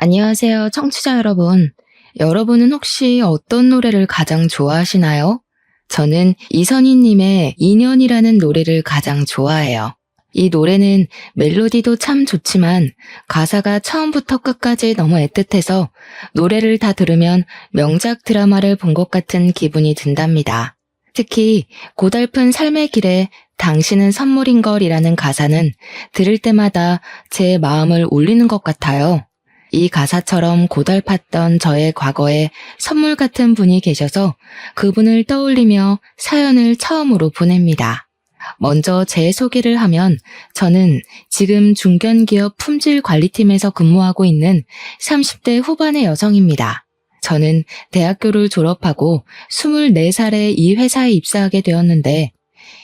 안녕하세요, 청취자 여러분. 여러분은 혹시 어떤 노래를 가장 좋아하시나요? 저는 이선희님의 인연이라는 노래를 가장 좋아해요. 이 노래는 멜로디도 참 좋지만 가사가 처음부터 끝까지 너무 애틋해서 노래를 다 들으면 명작 드라마를 본 것 같은 기분이 든답니다. 특히 고달픈 삶의 길에 당신은 선물인 걸이라는 가사는 들을 때마다 제 마음을 울리는 것 같아요. 이 가사처럼 고달팠던 저의 과거에 선물 같은 분이 계셔서 그분을 떠올리며 사연을 처음으로 보냅니다. 먼저 제 소개를 하면 저는 지금 중견기업 품질관리팀에서 근무하고 있는 30대 후반의 여성입니다. 저는 대학교를 졸업하고 24살에 이 회사에 입사하게 되었는데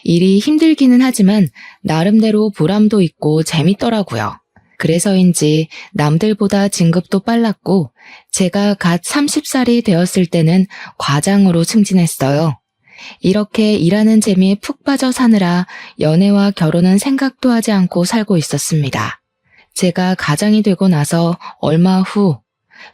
일이 힘들기는 하지만 나름대로 보람도 있고 재밌더라고요. 그래서인지 남들보다 진급도 빨랐고 제가 갓 30살이 되었을 때는 과장으로 승진했어요. 이렇게 일하는 재미에 푹 빠져 사느라 연애와 결혼은 생각도 하지 않고 살고 있었습니다. 제가 가장이 되고 나서 얼마 후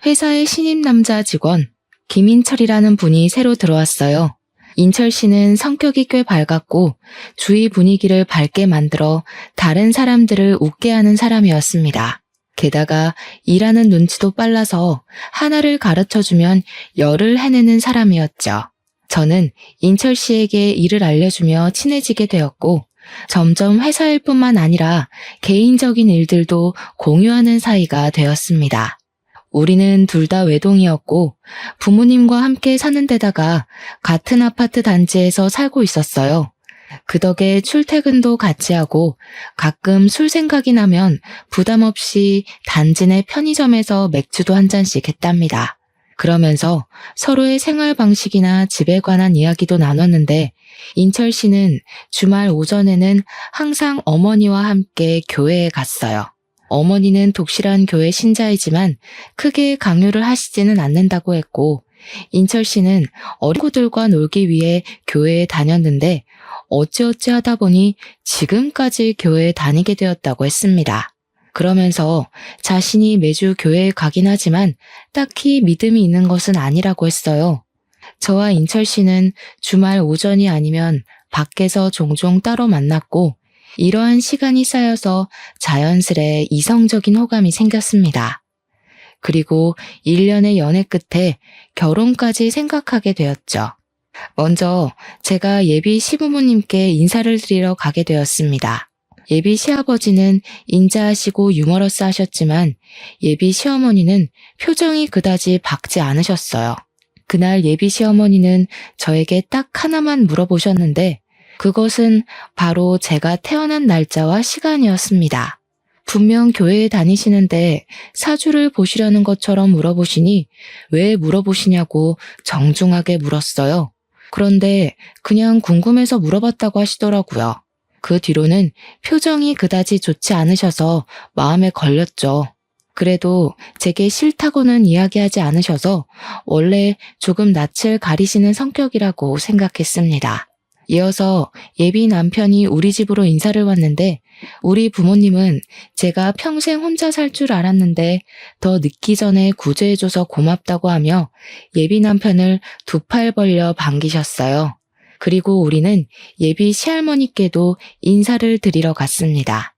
회사의 신입 남자 직원 김인철이라는 분이 새로 들어왔어요. 인철 씨는 성격이 꽤 밝았고 주위 분위기를 밝게 만들어 다른 사람들을 웃게 하는 사람이었습니다. 게다가 일하는 눈치도 빨라서 하나를 가르쳐주면 열을 해내는 사람이었죠. 저는 인철 씨에게 일을 알려주며 친해지게 되었고 점점 회사 일뿐만 아니라 개인적인 일들도 공유하는 사이가 되었습니다. 우리는 둘 다 외동이었고 부모님과 함께 사는 데다가 같은 아파트 단지에서 살고 있었어요. 그 덕에 출퇴근도 같이 하고 가끔 술 생각이 나면 부담 없이 단지 내 편의점에서 맥주도 한 잔씩 했답니다. 그러면서 서로의 생활 방식이나 집에 관한 이야기도 나눴는데 인철 씨는 주말 오전에는 항상 어머니와 함께 교회에 갔어요. 어머니는 독실한 교회 신자이지만 크게 강요를 하시지는 않는다고 했고 인철 씨는 어린 친구들과 놀기 위해 교회에 다녔는데 어찌어찌 하다 보니 지금까지 교회에 다니게 되었다고 했습니다. 그러면서 자신이 매주 교회에 가긴 하지만 딱히 믿음이 있는 것은 아니라고 했어요. 저와 인철 씨는 주말 오전이 아니면 밖에서 종종 따로 만났고 이러한 시간이 쌓여서 자연스레 이성적인 호감이 생겼습니다. 그리고 1년의 연애 끝에 결혼까지 생각하게 되었죠. 먼저 제가 예비 시부모님께 인사를 드리러 가게 되었습니다. 예비 시아버지는 인자하시고 유머러스 하셨지만 예비 시어머니는 표정이 그다지 밝지 않으셨어요. 그날 예비 시어머니는 저에게 딱 하나만 물어보셨는데 그것은 바로 제가 태어난 날짜와 시간이었습니다. 분명 교회에 다니시는데 사주를 보시려는 것처럼 물어보시니 왜 물어보시냐고 정중하게 물었어요. 그런데 그냥 궁금해서 물어봤다고 하시더라고요. 그 뒤로는 표정이 그다지 좋지 않으셔서 마음에 걸렸죠. 그래도 제게 싫다고는 이야기하지 않으셔서 원래 조금 낯을 가리시는 성격이라고 생각했습니다. 이어서 예비 남편이 우리 집으로 인사를 왔는데 우리 부모님은 제가 평생 혼자 살 줄 알았는데 더 늦기 전에 구제해줘서 고맙다고 하며 예비 남편을 두 팔 벌려 반기셨어요. 그리고 우리는 예비 시할머니께도 인사를 드리러 갔습니다.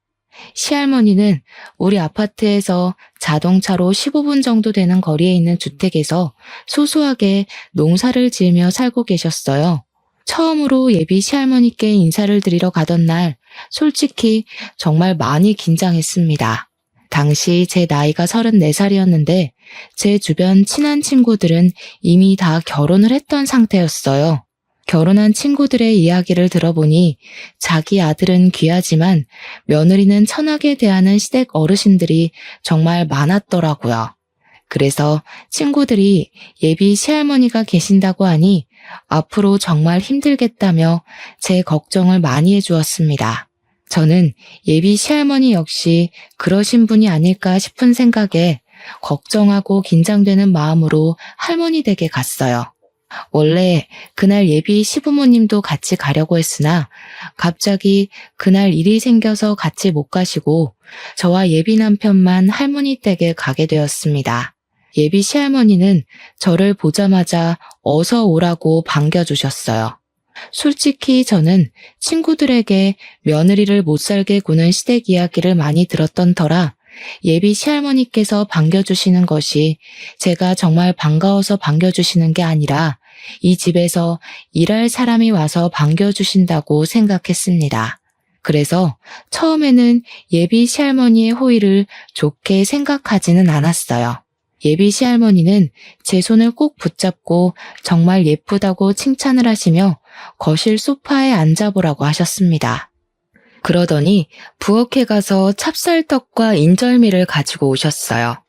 시할머니는 우리 아파트에서 자동차로 15분 정도 되는 거리에 있는 주택에서 소소하게 농사를 지으며 살고 계셨어요. 처음으로 예비 시할머니께 인사를 드리러 가던 날 솔직히 정말 많이 긴장했습니다. 당시 제 나이가 34살이었는데 제 주변 친한 친구들은 이미 다 결혼을 했던 상태였어요. 결혼한 친구들의 이야기를 들어보니 자기 아들은 귀하지만 며느리는 천하게 대하는 시댁 어르신들이 정말 많았더라고요. 그래서 친구들이 예비 시할머니가 계신다고 하니 앞으로 정말 힘들겠다며 제 걱정을 많이 해주었습니다. 저는 예비 시할머니 역시 그러신 분이 아닐까 싶은 생각에 걱정하고 긴장되는 마음으로 할머니 댁에 갔어요. 원래 그날 예비 시부모님도 같이 가려고 했으나 갑자기 그날 일이 생겨서 같이 못 가시고 저와 예비 남편만 할머니 댁에 가게 되었습니다. 예비 시할머니는 저를 보자마자 어서 오라고 반겨주셨어요. 솔직히 저는 친구들에게 며느리를 못 살게 구는 시댁 이야기를 많이 들었던 터라 예비 시할머니께서 반겨주시는 것이 제가 정말 반가워서 반겨주시는 게 아니라 이 집에서 일할 사람이 와서 반겨주신다고 생각했습니다. 그래서 처음에는 예비 시할머니의 호의를 좋게 생각하지는 않았어요. 예비 시할머니는 제 손을 꼭 붙잡고 정말 예쁘다고 칭찬을 하시며 거실 소파에 앉아보라고 하셨습니다. 그러더니 부엌에 가서 찹쌀떡과 인절미를 가지고 오셨어요.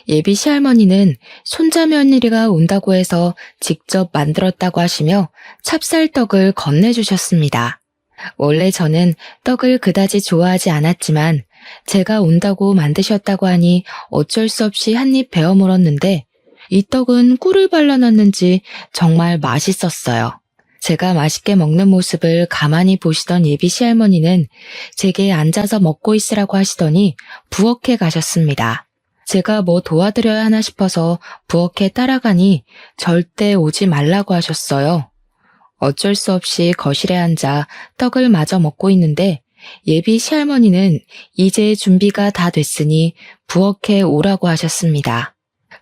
예비 시할머니는 손자 며느리가 온다고 해서 직접 만들었다고 하시며 찹쌀떡을 건네주셨습니다. 원래 저는 떡을 그다지 좋아하지 않았지만 제가 온다고 만드셨다고 하니 어쩔 수 없이 한 입 베어 물었는데 이 떡은 꿀을 발라놨는지 정말 맛있었어요. 제가 맛있게 먹는 모습을 가만히 보시던 예비 시할머니는 제게 앉아서 먹고 있으라고 하시더니 부엌에 가셨습니다. 제가 뭐 도와드려야 하나 싶어서 부엌에 따라가니 절대 오지 말라고 하셨어요. 어쩔 수 없이 거실에 앉아 떡을 마저 먹고 있는데 예비 시할머니는 이제 준비가 다 됐으니 부엌에 오라고 하셨습니다.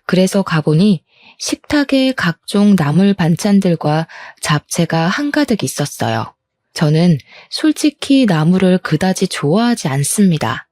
그래서 가보니 식탁에 각종 나물 반찬들과 잡채가 한가득 있었어요. 저는 솔직히 나물을 그다지 좋아하지 않습니다.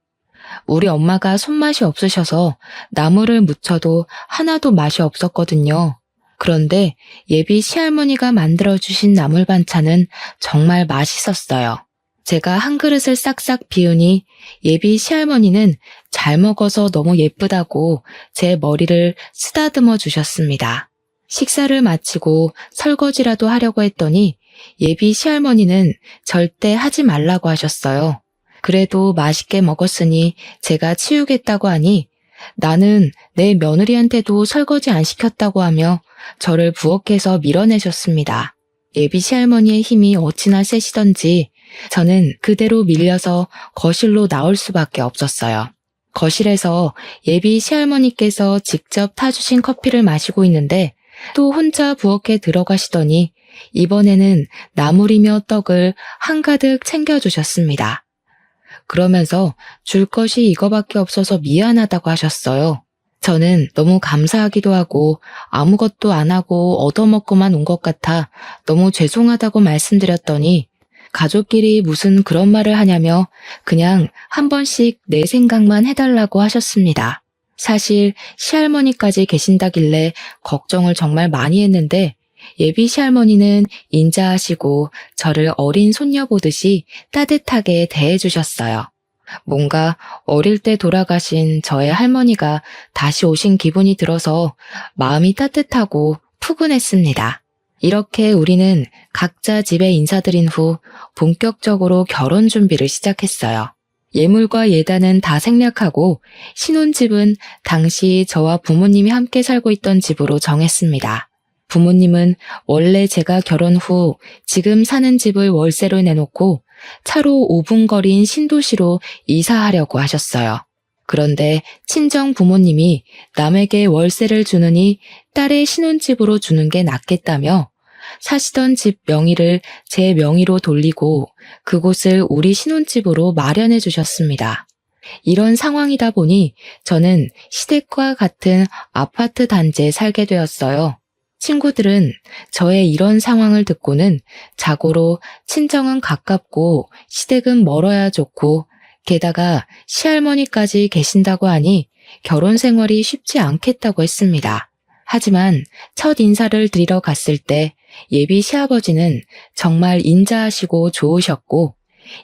우리 엄마가 손맛이 없으셔서 나물을 무쳐도 하나도 맛이 없었거든요. 그런데 예비 시할머니가 만들어주신 나물 반찬은 정말 맛있었어요. 제가 한 그릇을 싹싹 비우니 예비 시할머니는 잘 먹어서 너무 예쁘다고 제 머리를 쓰다듬어 주셨습니다. 식사를 마치고 설거지라도 하려고 했더니 예비 시할머니는 절대 하지 말라고 하셨어요. 그래도 맛있게 먹었으니 제가 치우겠다고 하니 나는 내 며느리한테도 설거지 안 시켰다고 하며 저를 부엌에서 밀어내셨습니다. 예비 시할머니의 힘이 어찌나 세시던지 저는 그대로 밀려서 거실로 나올 수밖에 없었어요. 거실에서 예비 시할머니께서 직접 타주신 커피를 마시고 있는데 또 혼자 부엌에 들어가시더니 이번에는 나물이며 떡을 한가득 챙겨주셨습니다. 그러면서 줄 것이 이거밖에 없어서 미안하다고 하셨어요. 저는 너무 감사하기도 하고 아무것도 안 하고 얻어먹고만 온 것 같아 너무 죄송하다고 말씀드렸더니 가족끼리 무슨 그런 말을 하냐며 그냥 한 번씩 내 생각만 해달라고 하셨습니다. 사실 시할머니까지 계신다길래 걱정을 정말 많이 했는데 예비 시할머니는 인자하시고 저를 어린 손녀 보듯이 따뜻하게 대해주셨어요. 뭔가 어릴 때 돌아가신 저의 할머니가 다시 오신 기분이 들어서 마음이 따뜻하고 푸근했습니다. 이렇게 우리는 각자 집에 인사드린 후 본격적으로 결혼 준비를 시작했어요. 예물과 예단은 다 생략하고 신혼집은 당시 저와 부모님이 함께 살고 있던 집으로 정했습니다. 부모님은 원래 제가 결혼 후 지금 사는 집을 월세로 내놓고 차로 5분 거리인 신도시로 이사하려고 하셨어요. 그런데 친정 부모님이 남에게 월세를 주느니 딸의 신혼집으로 주는 게 낫겠다며 사시던 집 명의를 제 명의로 돌리고 그곳을 우리 신혼집으로 마련해 주셨습니다. 이런 상황이다 보니 저는 시댁과 같은 아파트 단지에 살게 되었어요. 친구들은 저의 이런 상황을 듣고는 자고로 친정은 가깝고 시댁은 멀어야 좋고 게다가 시할머니까지 계신다고 하니 결혼 생활이 쉽지 않겠다고 했습니다. 하지만 첫 인사를 드리러 갔을 때 예비 시아버지는 정말 인자하시고 좋으셨고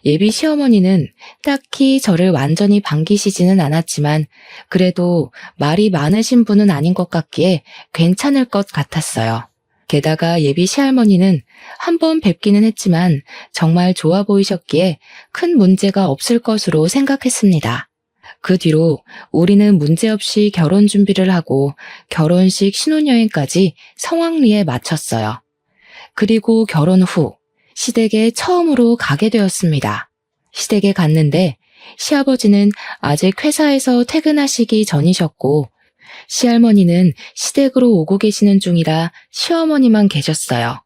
예비 시어머니는 딱히 저를 완전히 반기시지는 않았지만 그래도 말이 많으신 분은 아닌 것 같기에 괜찮을 것 같았어요. 게다가 예비 시할머니는 한 번 뵙기는 했지만 정말 좋아 보이셨기에 큰 문제가 없을 것으로 생각했습니다. 그 뒤로 우리는 문제없이 결혼 준비를 하고 결혼식 신혼여행까지 성황리에 마쳤어요. 그리고 결혼 후 시댁에 처음으로 가게 되었습니다. 시댁에 갔는데 시아버지는 아직 회사에서 퇴근하시기 전이셨고 시할머니는 시댁으로 오고 계시는 중이라 시어머니만 계셨어요.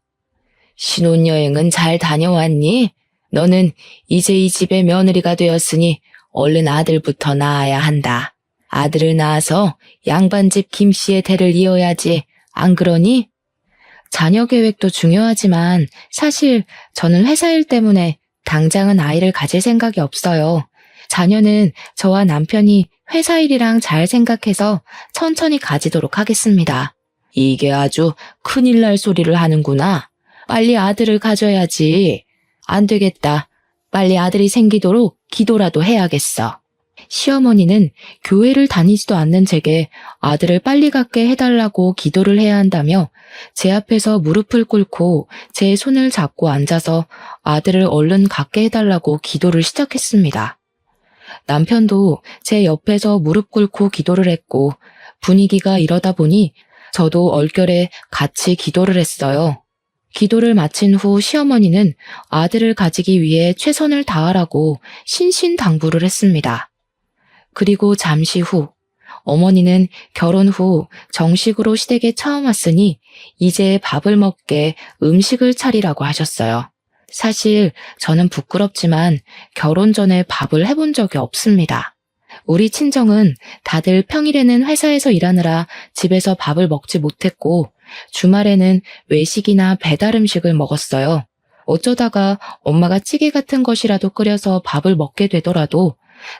신혼여행은 잘 다녀왔니? 너는 이제 이 집의 며느리가 되었으니 얼른 아들부터 낳아야 한다. 아들을 낳아서 양반집 김씨의 대를 이어야지. 안 그러니? 자녀 계획도 중요하지만 사실 저는 회사 일 때문에 당장은 아이를 가질 생각이 없어요. 자녀는 저와 남편이 회사 일이랑 잘 생각해서 천천히 가지도록 하겠습니다. 이게 아주 큰일 날 소리를 하는구나. 빨리 아들을 가져야지. 안 되겠다. 빨리 아들이 생기도록 기도라도 해야겠어. 시어머니는 교회를 다니지도 않는 제게 아들을 빨리 갖게 해달라고 기도를 해야 한다며 제 앞에서 무릎을 꿇고 제 손을 잡고 앉아서 아들을 얼른 갖게 해달라고 기도를 시작했습니다. 남편도 제 옆에서 무릎 꿇고 기도를 했고 분위기가 이러다 보니 저도 얼결에 같이 기도를 했어요. 기도를 마친 후 시어머니는 아들을 가지기 위해 최선을 다하라고 신신당부를 했습니다. 그리고 잠시 후 어머니는 결혼 후 정식으로 시댁에 처음 왔으니 이제 밥을 먹게 음식을 차리라고 하셨어요. 사실 저는 부끄럽지만 결혼 전에 밥을 해본 적이 없습니다. 우리 친정은 다들 평일에는 회사에서 일하느라 집에서 밥을 먹지 못했고 주말에는 외식이나 배달 음식을 먹었어요. 어쩌다가 엄마가 찌개 같은 것이라도 끓여서 밥을 먹게 되더라도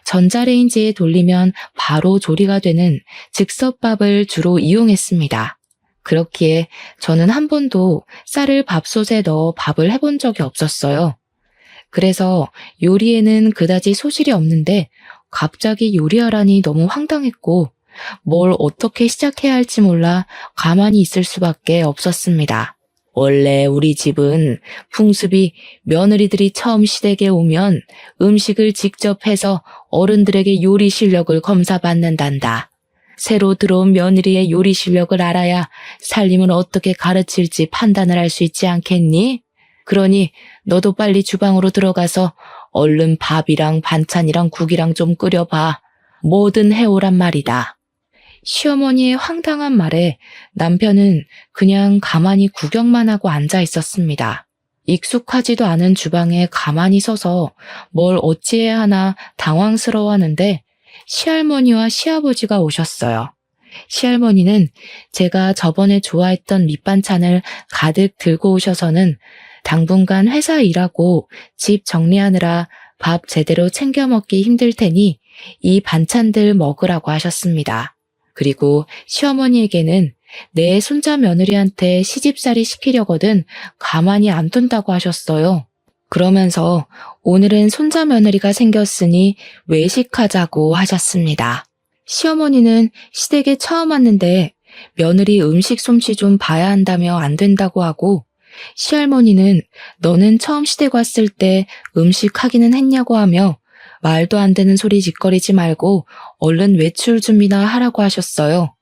전자레인지에 돌리면 바로 조리가 되는 즉석밥을 주로 이용했습니다. 그렇기에 저는 한 번도 쌀을 밥솥에 넣어 밥을 해본 적이 없었어요. 그래서 요리에는 그다지 소질이 없는데 갑자기 요리하라니 너무 황당했고 뭘 어떻게 시작해야 할지 몰라 가만히 있을 수밖에 없었습니다. 원래 우리 집은 풍습이 며느리들이 처음 시댁에 오면 음식을 직접 해서 어른들에게 요리 실력을 검사받는단다. 새로 들어온 며느리의 요리 실력을 알아야 살림을 어떻게 가르칠지 판단을 할 수 있지 않겠니? 그러니 너도 빨리 주방으로 들어가서 얼른 밥이랑 반찬이랑 국이랑 좀 끓여봐. 뭐든 해오란 말이다. 시어머니의 황당한 말에 남편은 그냥 가만히 구경만 하고 앉아 있었습니다. 익숙하지도 않은 주방에 가만히 서서 뭘 어찌해야 하나 당황스러워하는데 시할머니와 시아버지가 오셨어요. 시할머니는 제가 저번에 좋아했던 밑반찬을 가득 들고 오셔서는 당분간 회사 일하고 집 정리하느라 밥 제대로 챙겨 먹기 힘들 테니 이 반찬들 먹으라고 하셨습니다. 그리고 시어머니에게는 내 손자 며느리한테 시집살이 시키려거든 가만히 안 둔다고 하셨어요. 그러면서 오늘은 손자 며느리가 생겼으니 외식하자고 하셨습니다. 시어머니는 시댁에 처음 왔는데 며느리 음식 솜씨 좀 봐야 한다며 안 된다고 하고 시할머니는 너는 처음 시댁 왔을 때 음식 하기는 했냐고 하며 말도 안 되는 소리 짓거리지 말고 얼른 외출 준비나 하라고 하셨어요.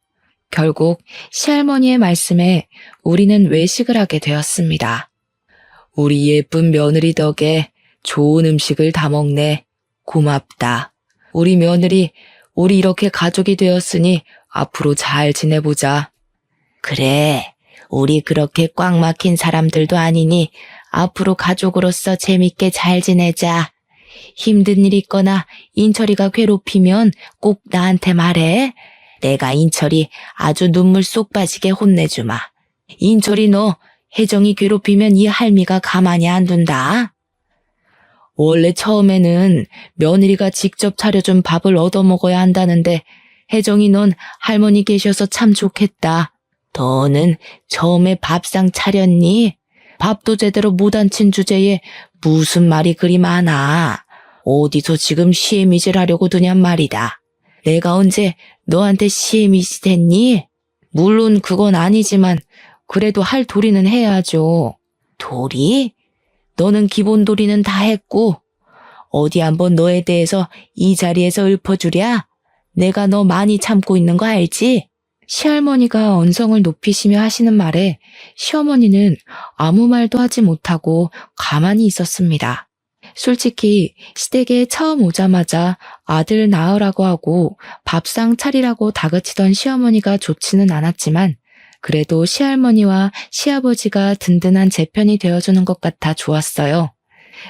결국 시할머니의 말씀에 우리는 외식을 하게 되었습니다. 우리 예쁜 며느리 덕에 좋은 음식을 다 먹네. 고맙다. 우리 며느리, 우리 이렇게 가족이 되었으니 앞으로 잘 지내보자. 그래, 우리 그렇게 꽉 막힌 사람들도 아니니 앞으로 가족으로서 재밌게 잘 지내자. 힘든 일 있거나 인철이가 괴롭히면 꼭 나한테 말해. 내가 인철이 아주 눈물 쏙 빠지게 혼내주마. 인철이 너 혜정이 괴롭히면 이 할미가 가만히 안 둔다. 원래 처음에는 며느리가 직접 차려준 밥을 얻어먹어야 한다는데 혜정이 넌 할머니 계셔서 참 좋겠다. 너는 처음에 밥상 차렸니? 밥도 제대로 못 앉힌 주제에 무슨 말이 그리 많아. 어디서 지금 시애미질 하려고 드냔 말이다. 내가 언제 너한테 시애미질 했니? 물론 그건 아니지만 그래도 할 도리는 해야죠. 도리? 너는 기본 도리는 다 했고 어디 한번 너에 대해서 이 자리에서 읊어주랴? 내가 너 많이 참고 있는 거 알지? 시할머니가 언성을 높이시며 하시는 말에 시어머니는 아무 말도 하지 못하고 가만히 있었습니다. 솔직히 시댁에 처음 오자마자 아들 낳으라고 하고 밥상 차리라고 다그치던 시어머니가 좋지는 않았지만 그래도 시할머니와 시아버지가 든든한 제 편이 되어주는 것 같아 좋았어요.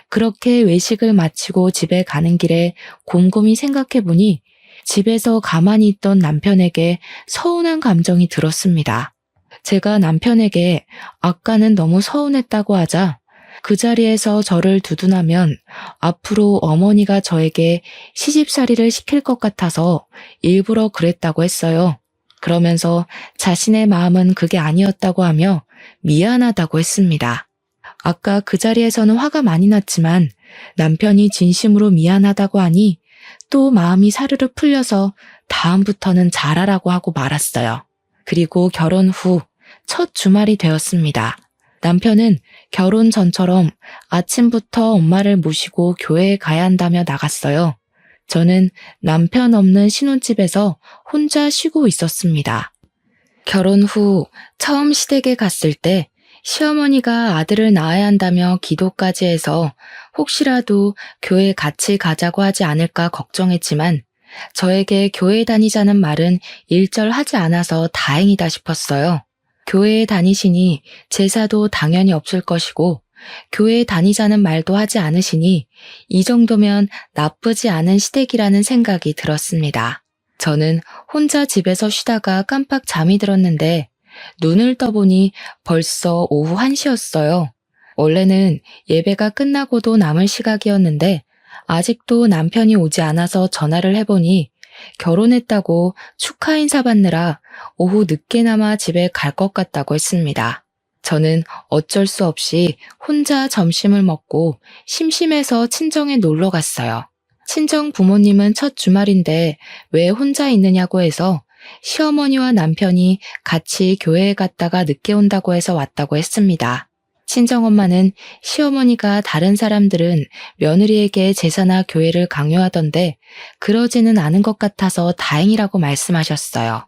그렇게 외식을 마치고 집에 가는 길에 곰곰이 생각해보니 집에서 가만히 있던 남편에게 서운한 감정이 들었습니다. 제가 남편에게 아까는 너무 서운했다고 하자 그 자리에서 저를 두둔하면 앞으로 어머니가 저에게 시집살이를 시킬 것 같아서 일부러 그랬다고 했어요. 그러면서 자신의 마음은 그게 아니었다고 하며 미안하다고 했습니다. 아까 그 자리에서는 화가 많이 났지만 남편이 진심으로 미안하다고 하니 또 마음이 사르르 풀려서 다음부터는 잘하라고 하고 말았어요. 그리고 결혼 후 첫 주말이 되었습니다. 남편은 결혼 전처럼 아침부터 엄마를 모시고 교회에 가야 한다며 나갔어요. 저는 남편 없는 신혼집에서 혼자 쉬고 있었습니다. 결혼 후 처음 시댁에 갔을 때 시어머니가 아들을 낳아야 한다며 기도까지 해서 혹시라도 교회 같이 가자고 하지 않을까 걱정했지만 저에게 교회 다니자는 말은 일절하지 않아서 다행이다 싶었어요. 교회에 다니시니 제사도 당연히 없을 것이고 교회에 다니자는 말도 하지 않으시니 이 정도면 나쁘지 않은 시댁이라는 생각이 들었습니다. 저는 혼자 집에서 쉬다가 깜빡 잠이 들었는데 눈을 떠보니 벌써 오후 1시였어요. 원래는 예배가 끝나고도 남을 시각이었는데 아직도 남편이 오지 않아서 전화를 해보니 결혼했다고 축하 인사 받느라 오후 늦게나마 집에 갈 것 같다고 했습니다. 저는 어쩔 수 없이 혼자 점심을 먹고 심심해서 친정에 놀러 갔어요. 친정 부모님은 첫 주말인데 왜 혼자 있느냐고 해서 시어머니와 남편이 같이 교회에 갔다가 늦게 온다고 해서 왔다고 했습니다. 친정엄마는 시어머니가 다른 사람들은 며느리에게 제사나 교회를 강요하던데 그러지는 않은 것 같아서 다행이라고 말씀하셨어요.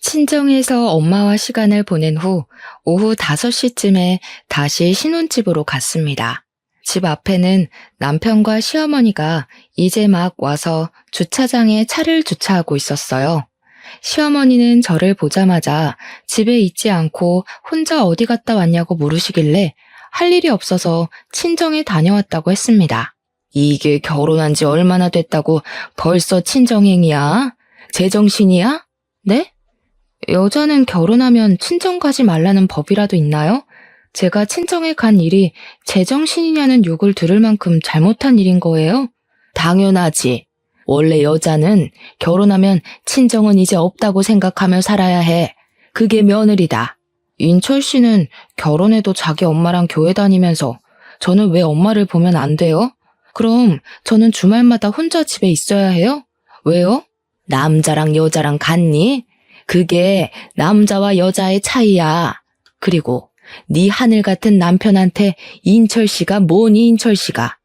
친정에서 엄마와 시간을 보낸 후 오후 5시쯤에 다시 신혼집으로 갔습니다. 집 앞에는 남편과 시어머니가 이제 막 와서 주차장에 차를 주차하고 있었어요. 시어머니는 저를 보자마자 집에 있지 않고 혼자 어디 갔다 왔냐고 물으시길래 할 일이 없어서 친정에 다녀왔다고 했습니다. 이게 결혼한 지 얼마나 됐다고 벌써 친정행이야? 제정신이야? 네? 여자는 결혼하면 친정 가지 말라는 법이라도 있나요? 제가 친정에 간 일이 제정신이냐는 욕을 들을 만큼 잘못한 일인 거예요? 당연하지. 원래 여자는 결혼하면 친정은 이제 없다고 생각하며 살아야 해. 그게 며느리다. 인철 씨는 결혼해도 자기 엄마랑 교회 다니면서 저는 왜 엄마를 보면 안 돼요? 그럼 저는 주말마다 혼자 집에 있어야 해요? 왜요? 남자랑 여자랑 같니? 그게 남자와 여자의 차이야. 그리고 네 하늘 같은 남편한테 인철 씨가 뭐니 인철 씨가.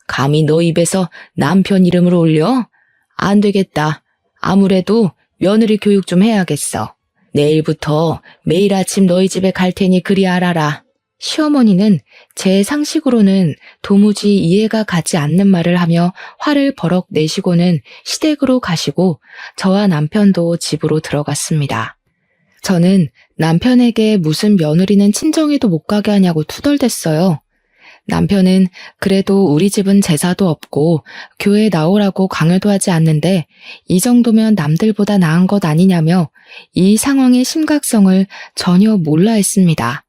감히 너 입에서 남편 이름을 올려? 안 되겠다. 아무래도 며느리 교육 좀 해야겠어. 내일부터 매일 아침 너희 집에 갈 테니 그리 알아라. 시어머니는 제 상식으로는 도무지 이해가 가지 않는 말을 하며 화를 버럭 내시고는 시댁으로 가시고 저와 남편도 집으로 들어갔습니다. 저는 남편에게 무슨 며느리는 친정에도 못 가게 하냐고 투덜댔어요. 남편은 그래도 우리 집은 제사도 없고 교회 나오라고 강요도 하지 않는데 이 정도면 남들보다 나은 것 아니냐며 이 상황의 심각성을 전혀 몰라 했습니다.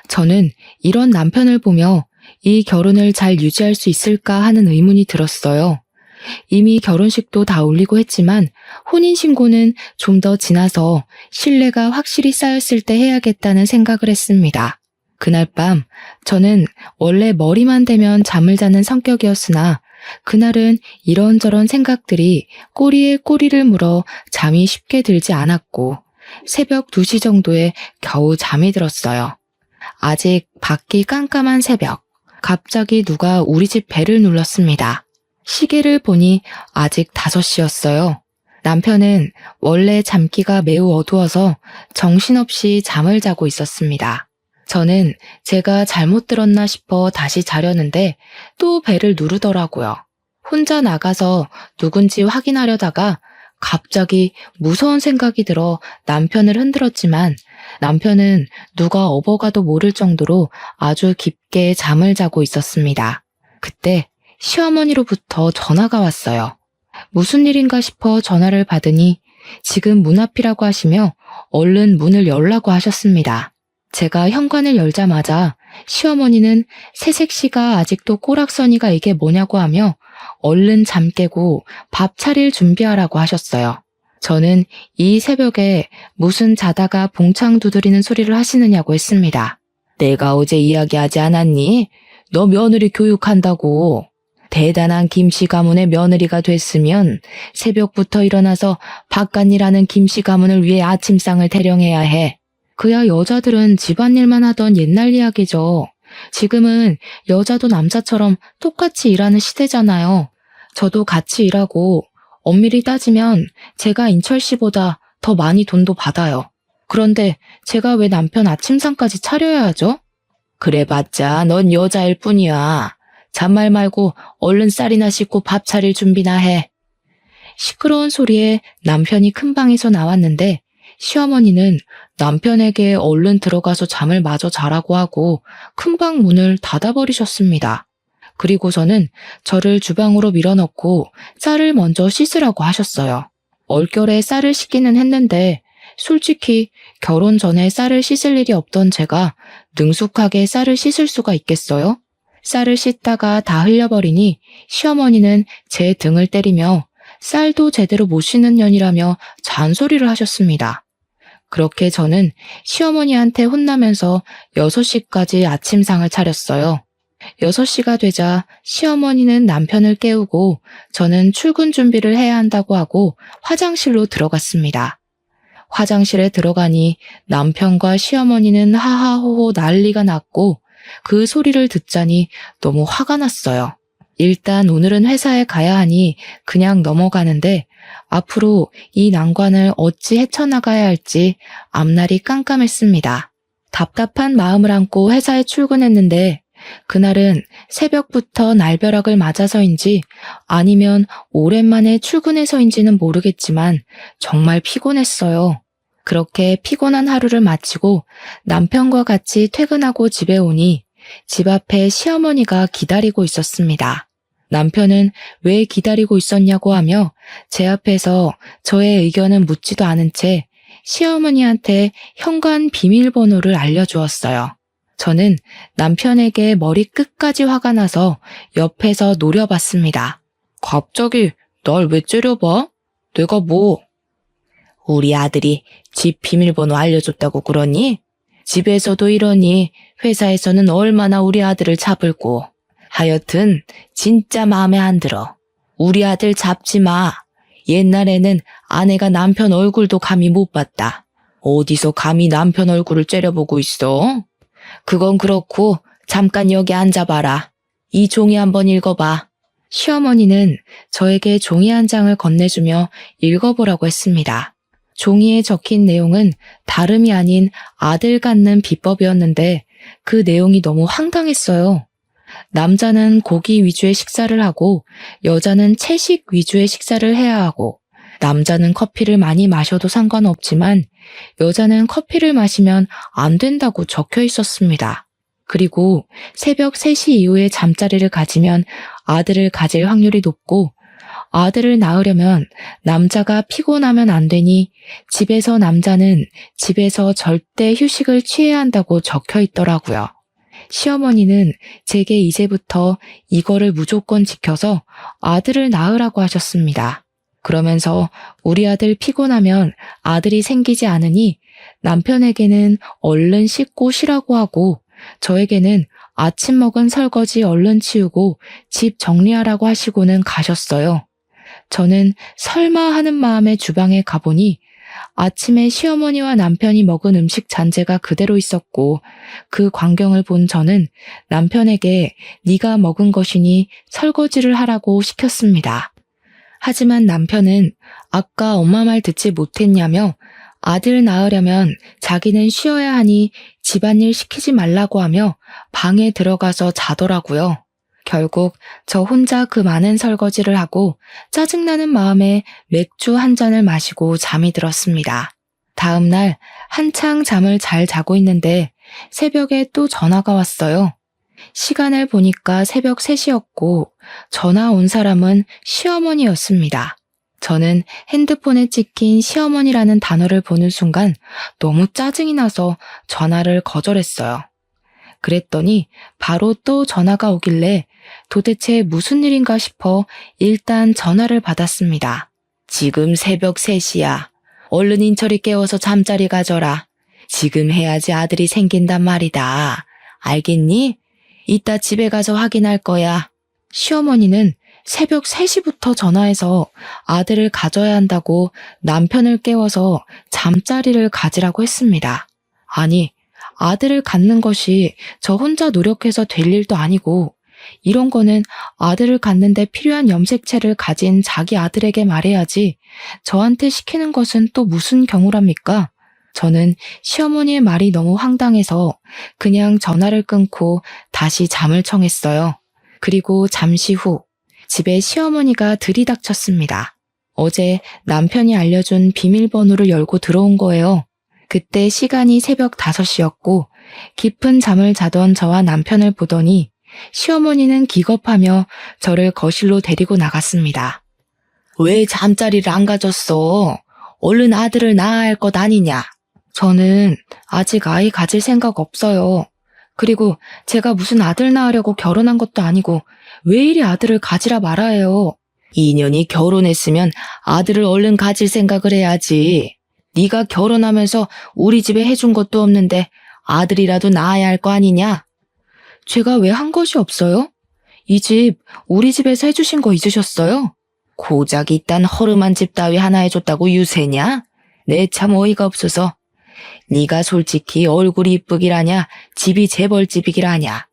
저는 이런 남편을 보며 이 결혼을 잘 유지할 수 있을까 하는 의문이 들었어요. 이미 결혼식도 다 올리고 했지만 혼인신고는 좀 더 지나서 신뢰가 확실히 쌓였을 때 해야겠다는 생각을 했습니다. 그날 밤 저는 원래 머리만 대면 잠을 자는 성격이었으나 그날은 이런저런 생각들이 꼬리에 꼬리를 물어 잠이 쉽게 들지 않았고 새벽 2시 정도에 겨우 잠이 들었어요. 아직 밖이 깜깜한 새벽, 갑자기 누가 우리 집 벨을 눌렀습니다. 시계를 보니 아직 5시였어요. 남편은 원래 잠기가 매우 어두워서 정신없이 잠을 자고 있었습니다. 저는 제가 잘못 들었나 싶어 다시 자려는데 또 벨을 누르더라고요. 혼자 나가서 누군지 확인하려다가 갑자기 무서운 생각이 들어 남편을 흔들었지만 남편은 누가 업어가도 모를 정도로 아주 깊게 잠을 자고 있었습니다. 그때 시어머니로부터 전화가 왔어요. 무슨 일인가 싶어 전화를 받으니 지금 문 앞이라고 하시며 얼른 문을 열라고 하셨습니다. 제가 현관을 열자마자 시어머니는 새색시가 아직도 꼬락서니가 이게 뭐냐고 하며 얼른 잠 깨고 밥 차릴 준비하라고 하셨어요. 저는 이 새벽에 무슨 자다가 봉창 두드리는 소리를 하시느냐고 했습니다. 내가 어제 이야기하지 않았니? 너 며느리 교육한다고. 대단한 김씨 가문의 며느리가 됐으면 새벽부터 일어나서 바깥일하는 김씨 가문을 위해 아침상을 대령해야 해. 그야 여자들은 집안일만 하던 옛날 이야기죠. 지금은 여자도 남자처럼 똑같이 일하는 시대잖아요. 저도 같이 일하고 엄밀히 따지면 제가 인철 씨보다 더 많이 돈도 받아요. 그런데 제가 왜 남편 아침상까지 차려야 하죠? 그래봤자 넌 여자일 뿐이야. 잔말 말고 얼른 쌀이나 씻고 밥 차릴 준비나 해. 시끄러운 소리에 남편이 큰 방에서 나왔는데 시어머니는 남편에게 얼른 들어가서 잠을 마저 자라고 하고 큰방 문을 닫아버리셨습니다. 그리고서는 저를 주방으로 밀어넣고 쌀을 먼저 씻으라고 하셨어요. 얼결에 쌀을 씻기는 했는데 솔직히 결혼 전에 쌀을 씻을 일이 없던 제가 능숙하게 쌀을 씻을 수가 있겠어요? 쌀을 씻다가 다 흘려버리니 시어머니는 제 등을 때리며 쌀도 제대로 못 씻는 년이라며 잔소리를 하셨습니다. 그렇게 저는 시어머니한테 혼나면서 6시까지 아침상을 차렸어요. 6시가 되자 시어머니는 남편을 깨우고 저는 출근 준비를 해야 한다고 하고 화장실로 들어갔습니다. 화장실에 들어가니 남편과 시어머니는 하하호호 난리가 났고 그 소리를 듣자니 너무 화가 났어요. 일단 오늘은 회사에 가야 하니 그냥 넘어가는데 앞으로 이 난관을 어찌 헤쳐나가야 할지 앞날이 깜깜했습니다. 답답한 마음을 안고 회사에 출근했는데 그날은 새벽부터 날벼락을 맞아서인지 아니면 오랜만에 출근해서인지는 모르겠지만 정말 피곤했어요. 그렇게 피곤한 하루를 마치고 남편과 같이 퇴근하고 집에 오니 집 앞에 시어머니가 기다리고 있었습니다. 남편은 왜 기다리고 있었냐고 하며 제 앞에서 저의 의견은 묻지도 않은 채 시어머니한테 현관 비밀번호를 알려주었어요. 저는 남편에게 머리 끝까지 화가 나서 옆에서 노려봤습니다. 갑자기 날 왜 째려봐? 내가 뭐? 우리 아들이 집 비밀번호 알려줬다고 그러니? 집에서도 이러니 회사에서는 얼마나 우리 아들을 잡을고. 하여튼 진짜 마음에 안 들어. 우리 아들 잡지 마. 옛날에는 아내가 남편 얼굴도 감히 못 봤다. 어디서 감히 남편 얼굴을 째려보고 있어? 그건 그렇고 잠깐 여기 앉아봐라. 이 종이 한번 읽어봐. 시어머니는 저에게 종이 한 장을 건네주며 읽어보라고 했습니다. 종이에 적힌 내용은 다름이 아닌 아들 갖는 비법이었는데 그 내용이 너무 황당했어요. 남자는 고기 위주의 식사를 하고 여자는 채식 위주의 식사를 해야 하고 남자는 커피를 많이 마셔도 상관없지만 여자는 커피를 마시면 안 된다고 적혀 있었습니다. 그리고 새벽 3시 이후에 잠자리를 가지면 아들을 가질 확률이 높고 아들을 낳으려면 남자가 피곤하면 안 되니 집에서 남자는 집에서 절대 휴식을 취해야 한다고 적혀 있더라고요. 시어머니는 제게 이제부터 이거를 무조건 지켜서 아들을 낳으라고 하셨습니다. 그러면서 우리 아들 피곤하면 아들이 생기지 않으니 남편에게는 얼른 씻고 쉬라고 하고 저에게는 아침 먹은 설거지 얼른 치우고 집 정리하라고 하시고는 가셨어요. 저는 설마 하는 마음에 주방에 가보니 아침에 시어머니와 남편이 먹은 음식 잔재가 그대로 있었고 그 광경을 본 저는 남편에게 네가 먹은 것이니 설거지를 하라고 시켰습니다. 하지만 남편은 아까 엄마 말 듣지 못했냐며 아들 낳으려면 자기는 쉬어야 하니 집안일 시키지 말라고 하며 방에 들어가서 자더라고요. 결국 저 혼자 그 많은 설거지를 하고 짜증나는 마음에 맥주 한 잔을 마시고 잠이 들었습니다. 다음 날 한창 잠을 잘 자고 있는데 새벽에 또 전화가 왔어요. 시간을 보니까 새벽 3시였고 전화 온 사람은 시어머니였습니다. 저는 핸드폰에 찍힌 시어머니라는 단어를 보는 순간 너무 짜증이 나서 전화를 거절했어요. 그랬더니 바로 또 전화가 오길래 도대체 무슨 일인가 싶어 일단 전화를 받았습니다. 지금 새벽 3시야. 얼른 인철이 깨워서 잠자리 가져라. 지금 해야지 아들이 생긴단 말이다. 알겠니? 이따 집에 가서 확인할 거야. 시어머니는 새벽 3시부터 전화해서 아들을 가져야 한다고 남편을 깨워서 잠자리를 가지라고 했습니다. 아니, 아들을 갖는 것이 저 혼자 노력해서 될 일도 아니고 이런 거는 아들을 갖는데 필요한 염색체를 가진 자기 아들에게 말해야지 저한테 시키는 것은 또 무슨 경우랍니까? 저는 시어머니의 말이 너무 황당해서 그냥 전화를 끊고 다시 잠을 청했어요. 그리고 잠시 후 집에 시어머니가 들이닥쳤습니다. 어제 남편이 알려준 비밀번호를 열고 들어온 거예요. 그때 시간이 새벽 5시였고 깊은 잠을 자던 저와 남편을 보더니 시어머니는 기겁하며 저를 거실로 데리고 나갔습니다. 왜 잠자리를 안 가졌어? 얼른 아들을 낳아야 할 것 아니냐? 저는 아직 아이 가질 생각 없어요. 그리고 제가 무슨 아들 낳으려고 결혼한 것도 아니고 왜 이리 아들을 가지라 말아요. 2년이 결혼했으면 아들을 얼른 가질 생각을 해야지. 네가 결혼하면서 우리 집에 해준 것도 없는데 아들이라도 낳아야 할 거 아니냐? 제가 왜 한 것이 없어요? 이 집 우리 집에서 해주신 거 잊으셨어요? 고작 이딴 허름한 집 따위 하나 해줬다고 유세냐? 내 참 어이가 없어서. 네가 솔직히 얼굴이 이쁘기라냐, 집이 재벌집이기라냐.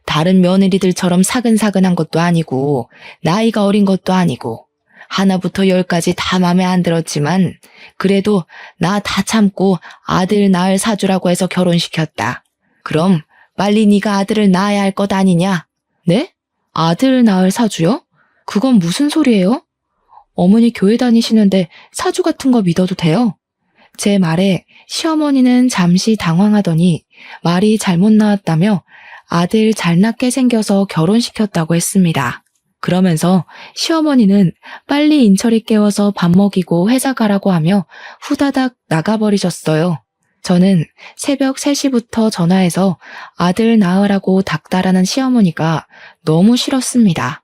다른 며느리들처럼 사근사근한 것도 아니고 나이가 어린 것도 아니고 하나부터 10까지 다 맘에 안 들었지만 그래도 나 다 참고 아들 낳을 사주라고 해서 결혼시켰다. 그럼 빨리 네가 아들을 낳아야 할 것 아니냐? 네? 아들 낳을 사주요? 그건 무슨 소리예요? 어머니 교회 다니시는데 사주 같은 거 믿어도 돼요? 제 말에 시어머니는 잠시 당황하더니 말이 잘못 나왔다며 아들 잘 낳게 생겨서 결혼시켰다고 했습니다. 그러면서 시어머니는 빨리 인철이 깨워서 밥 먹이고 회사 가라고 하며 후다닥 나가버리셨어요. 저는 새벽 3시부터 전화해서 아들 낳으라고 닥달하는 시어머니가 너무 싫었습니다.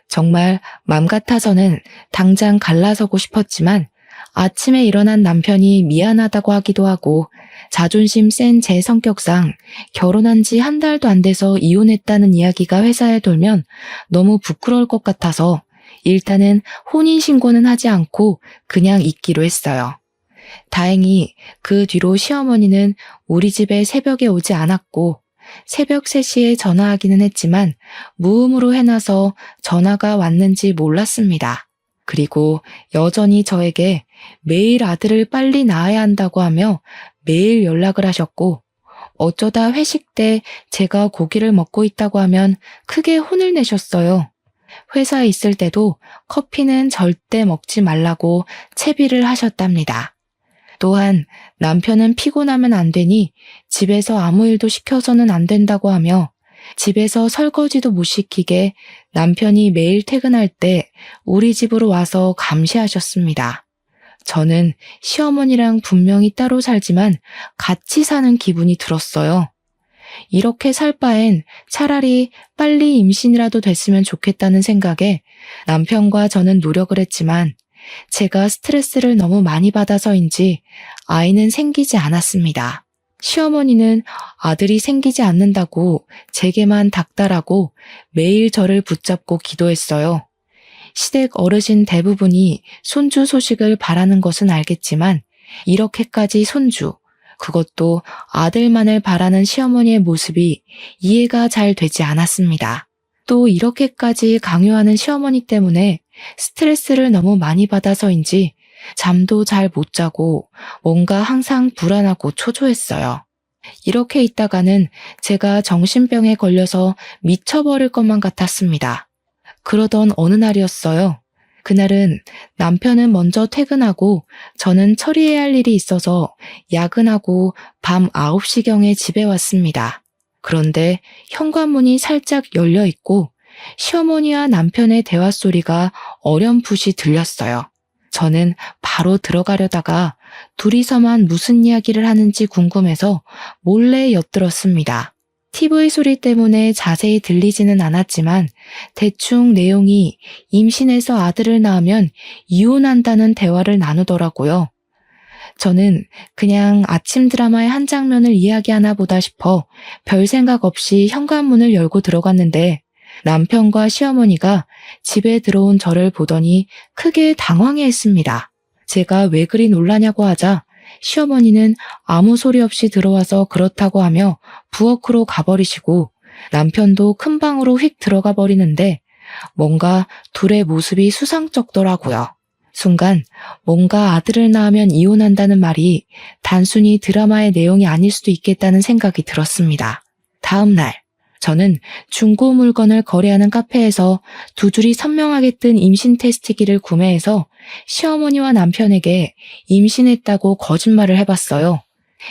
정말 맘 같아서는 당장 갈라서고 싶었지만 아침에 일어난 남편이 미안하다고 하기도 하고 자존심 센 제 성격상 결혼한 지 한 달도 안 돼서 이혼했다는 이야기가 회사에 돌면 너무 부끄러울 것 같아서 일단은 혼인신고는 하지 않고 그냥 있기로 했어요. 다행히 그 뒤로 시어머니는 우리 집에 새벽에 오지 않았고 새벽 3시에 전화하기는 했지만 무음으로 해놔서 전화가 왔는지 몰랐습니다. 그리고 여전히 저에게 매일 아들을 빨리 낳아야 한다고 하며 매일 연락을 하셨고 어쩌다 회식 때 제가 고기를 먹고 있다고 하면 크게 혼을 내셨어요. 회사에 있을 때도 커피는 절대 먹지 말라고 채비를 하셨답니다. 또한 남편은 피곤하면 안 되니 집에서 아무 일도 시켜서는 안 된다고 하며 집에서 설거지도 못 시키게 남편이 매일 퇴근할 때 우리 집으로 와서 감시하셨습니다. 저는 시어머니랑 분명히 따로 살지만 같이 사는 기분이 들었어요. 이렇게 살 바엔 차라리 빨리 임신이라도 됐으면 좋겠다는 생각에 남편과 저는 노력을 했지만 제가 스트레스를 너무 많이 받아서인지 아이는 생기지 않았습니다. 시어머니는 아들이 생기지 않는다고 제게만 닥달하고 매일 저를 붙잡고 기도했어요. 시댁 어르신 대부분이 손주 소식을 바라는 것은 알겠지만 이렇게까지 손주, 그것도 아들만을 바라는 시어머니의 모습이 이해가 잘 되지 않았습니다. 또 이렇게까지 강요하는 시어머니 때문에 스트레스를 너무 많이 받아서인지 잠도 잘 못 자고 뭔가 항상 불안하고 초조했어요. 이렇게 있다가는 제가 정신병에 걸려서 미쳐버릴 것만 같았습니다. 그러던 어느 날이었어요. 그날은 남편은 먼저 퇴근하고 저는 처리해야 할 일이 있어서 야근하고 밤 9시경에 집에 왔습니다. 그런데 현관문이 살짝 열려 있고 시어머니와 남편의 대화 소리가 어렴풋이 들렸어요. 저는 바로 들어가려다가 둘이서만 무슨 이야기를 하는지 궁금해서 몰래 엿들었습니다. TV 소리 때문에 자세히 들리지는 않았지만 대충 내용이 임신해서 아들을 낳으면 이혼한다는 대화를 나누더라고요. 저는 그냥 아침 드라마의 한 장면을 이야기하나 보다 싶어 별 생각 없이 현관문을 열고 들어갔는데 남편과 시어머니가 집에 들어온 저를 보더니 크게 당황해했습니다. 제가 왜 그리 놀라냐고 하자 시어머니는 아무 소리 없이 들어와서 그렇다고 하며 부엌으로 가버리시고 남편도 큰 방으로 휙 들어가 버리는데 뭔가 둘의 모습이 수상쩍더라고요. 순간 뭔가 아들을 낳으면 이혼한다는 말이 단순히 드라마의 내용이 아닐 수도 있겠다는 생각이 들었습니다. 다음 날 저는 중고 물건을 거래하는 카페에서 두 줄이 선명하게 뜬 임신 테스트기를 구매해서 시어머니와 남편에게 임신했다고 거짓말을 해봤어요.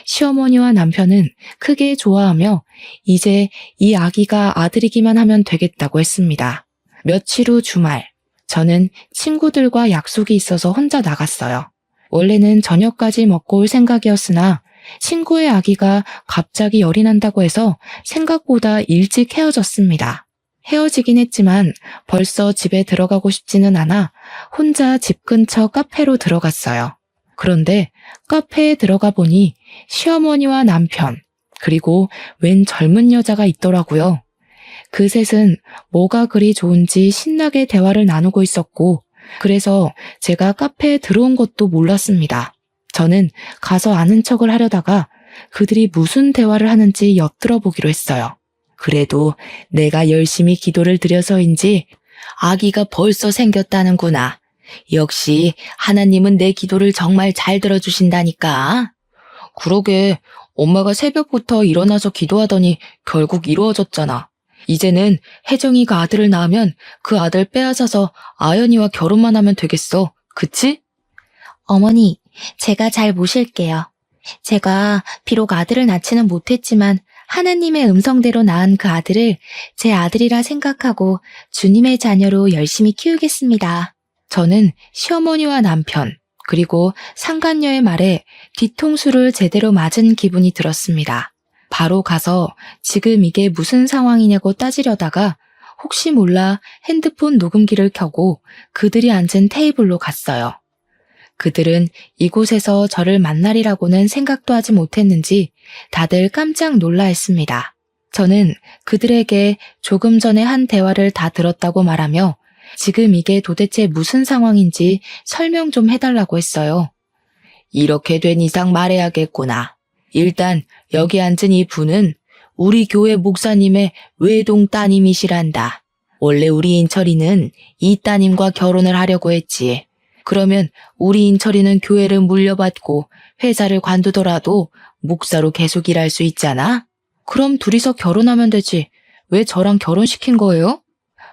시어머니와 남편은 크게 좋아하며 이제 이 아기가 아들이기만 하면 되겠다고 했습니다. 며칠 후 주말, 저는 친구들과 약속이 있어서 혼자 나갔어요. 원래는 저녁까지 먹고 올 생각이었으나 친구의 아기가 갑자기 열이 난다고 해서 생각보다 일찍 헤어졌습니다. 헤어지긴 했지만 벌써 집에 들어가고 싶지는 않아 혼자 집 근처 카페로 들어갔어요. 그런데 카페에 들어가 보니 시어머니와 남편, 그리고 웬 젊은 여자가 있더라고요. 그 셋은 뭐가 그리 좋은지 신나게 대화를 나누고 있었고, 그래서 제가 카페에 들어온 것도 몰랐습니다. 저는 가서 아는 척을 하려다가 그들이 무슨 대화를 하는지 엿들어 보기로 했어요. 그래도 내가 열심히 기도를 드려서인지 아기가 벌써 생겼다는구나. 역시 하나님은 내 기도를 정말 잘 들어주신다니까. 그러게, 엄마가 새벽부터 일어나서 기도하더니 결국 이루어졌잖아. 이제는 혜정이가 아들을 낳으면 그 아들 빼앗아서 아연이와 결혼만 하면 되겠어. 그치? 어머니, 제가 잘 모실게요. 제가 비록 아들을 낳지는 못했지만 하나님의 음성대로 낳은 그 아들을 제 아들이라 생각하고 주님의 자녀로 열심히 키우겠습니다. 저는 시어머니와 남편, 그리고 상간녀의 말에 뒤통수를 제대로 맞은 기분이 들었습니다. 바로 가서 지금 이게 무슨 상황이냐고 따지려다가 혹시 몰라 핸드폰 녹음기를 켜고 그들이 앉은 테이블로 갔어요. 그들은 이곳에서 저를 만나리라고는 생각도 하지 못했는지 다들 깜짝 놀라 했습니다. 저는 그들에게 조금 전에 한 대화를 다 들었다고 말하며 지금 이게 도대체 무슨 상황인지 설명 좀 해달라고 했어요. 이렇게 된 이상 말해야겠구나. 일단 여기 앉은 이 분은 우리 교회 목사님의 외동 따님이시란다. 원래 우리 인철이는 이 따님과 결혼을 하려고 했지. 그러면 우리 인철이는 교회를 물려받고 회사를 관두더라도 목사로 계속 일할 수 있잖아? 그럼 둘이서 결혼하면 되지. 왜 저랑 결혼시킨 거예요?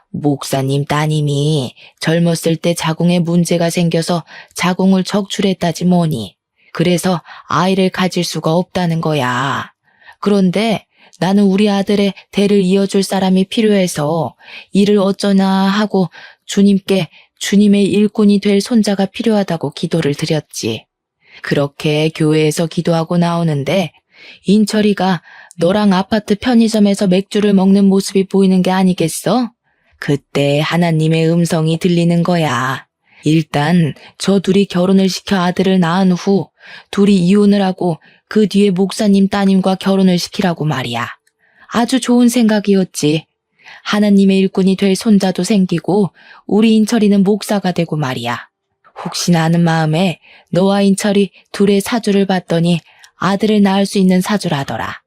목사님 따님이 젊었을 때 자궁에 문제가 생겨서 자궁을 적출했다지 뭐니. 그래서 아이를 가질 수가 없다는 거야. 그런데 나는 우리 아들의 대를 이어줄 사람이 필요해서 일을 어쩌나 하고 주님께 주님의 일꾼이 될 손자가 필요하다고 기도를 드렸지. 그렇게 교회에서 기도하고 나오는데 인철이가 너랑 아파트 편의점에서 맥주를 먹는 모습이 보이는 게 아니겠어? 그때 하나님의 음성이 들리는 거야. 일단 저 둘이 결혼을 시켜 아들을 낳은 후 둘이 이혼을 하고 그 뒤에 목사님 따님과 결혼을 시키라고 말이야. 아주 좋은 생각이었지. 하나님의 일꾼이 될 손자도 생기고 우리 인철이는 목사가 되고 말이야. 혹시나 하는 마음에 너와 인철이 둘의 사주를 봤더니 아들을 낳을 수 있는 사주라더라.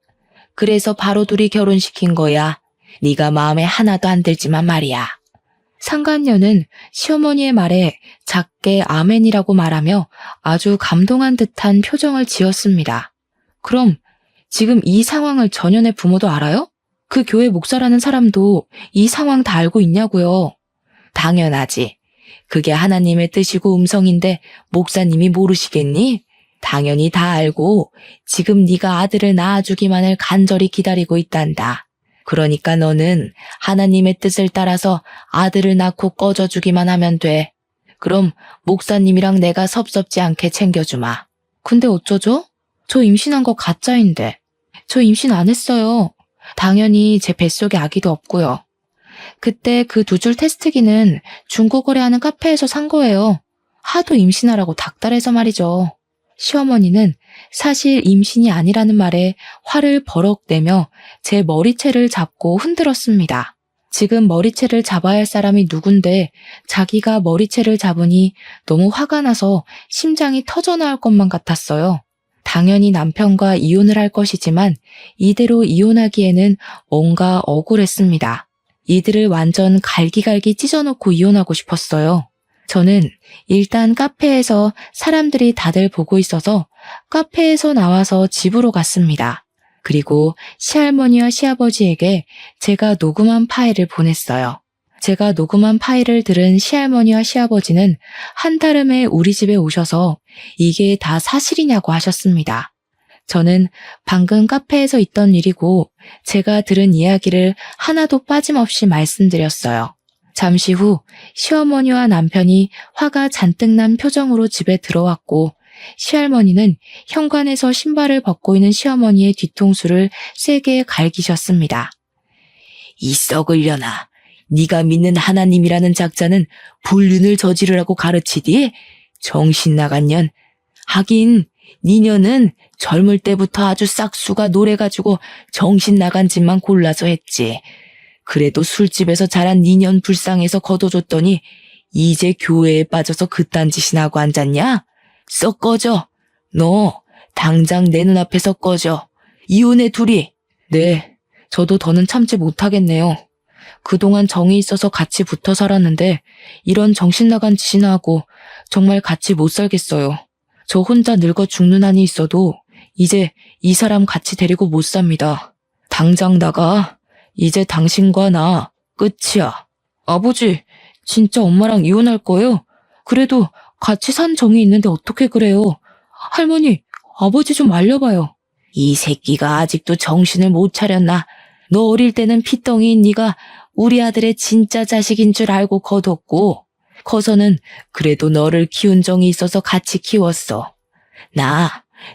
그래서 바로 둘이 결혼시킨 거야. 네가 마음에 하나도 안 들지만 말이야. 상간녀는 시어머니의 말에 작게 아멘이라고 말하며 아주 감동한 듯한 표정을 지었습니다. 그럼 지금 이 상황을 전현의 부모도 알아요? 그 교회 목사라는 사람도 이 상황 다 알고 있냐고요? 당연하지. 그게 하나님의 뜻이고 음성인데 목사님이 모르시겠니? 당연히 다 알고 지금 네가 아들을 낳아주기만을 간절히 기다리고 있단다. 그러니까 너는 하나님의 뜻을 따라서 아들을 낳고 꺼져주기만 하면 돼. 그럼 목사님이랑 내가 섭섭지 않게 챙겨주마. 근데 어쩌죠? 저 임신한 거 가짜인데. 저 임신 안 했어요. 당연히 제 뱃속에 아기도 없고요. 그때 그 2줄 테스트기는 중고거래 하는 카페에서 산 거예요. 하도 임신하라고 닥달해서 말이죠. 시어머니는 사실 임신이 아니라는 말에 화를 버럭 내며 제 머리채를 잡고 흔들었습니다. 지금 머리채를 잡아야 할 사람이 누군데 자기가 머리채를 잡으니 너무 화가 나서 심장이 터져나올 것만 같았어요. 당연히 남편과 이혼을 할 것이지만 이대로 이혼하기에는 뭔가 억울했습니다. 이들을 완전 갈기갈기 찢어놓고 이혼하고 싶었어요. 저는 일단 카페에서 사람들이 다들 보고 있어서 카페에서 나와서 집으로 갔습니다. 그리고 시할머니와 시아버지에게 제가 녹음한 파일을 보냈어요. 제가 녹음한 파일을 들은 시할머니와 시아버지는 한달음에 우리 집에 오셔서 이게 다 사실이냐고 하셨습니다. 저는 방금 카페에서 있던 일이고 제가 들은 이야기를 하나도 빠짐없이 말씀드렸어요. 잠시 후 시어머니와 남편이 화가 잔뜩 난 표정으로 집에 들어왔고 시할머니는 현관에서 신발을 벗고 있는 시어머니의 뒤통수를 세게 갈기셨습니다. 이 썩으려나. 네가 믿는 하나님이라는 작자는 불륜을 저지르라고 가르치디? 정신 나간 년. 하긴 니녀는 젊을 때부터 아주 싹수가 노래가지고 정신 나간 짓만 골라서 했지. 그래도 술집에서 자란 니년 불쌍해서 거둬줬더니 이제 교회에 빠져서 그딴 짓이나 하고 앉았냐? 썩 꺼져. 너 당장 내 눈앞에서 꺼져. 이혼해 둘이. 네, 저도 더는 참지 못하겠네요. 그동안 정이 있어서 같이 붙어 살았는데 이런 정신 나간 짓이나 하고 정말 같이 못 살겠어요. 저 혼자 늙어 죽는 한이 있어도 이제 이 사람 같이 데리고 못 삽니다. 당장 나가. 이제 당신과 나 끝이야. 아버지, 진짜 엄마랑 이혼할 거예요? 그래도 같이 산 정이 있는데 어떻게 그래요? 할머니, 아버지 좀 말려봐요. 이 새끼가 아직도 정신을 못 차렸나? 너 어릴 때는 피덩이인 네가 우리 아들의 진짜 자식인 줄 알고 거뒀고 커서는 그래도 너를 키운 정이 있어서 같이 키웠어.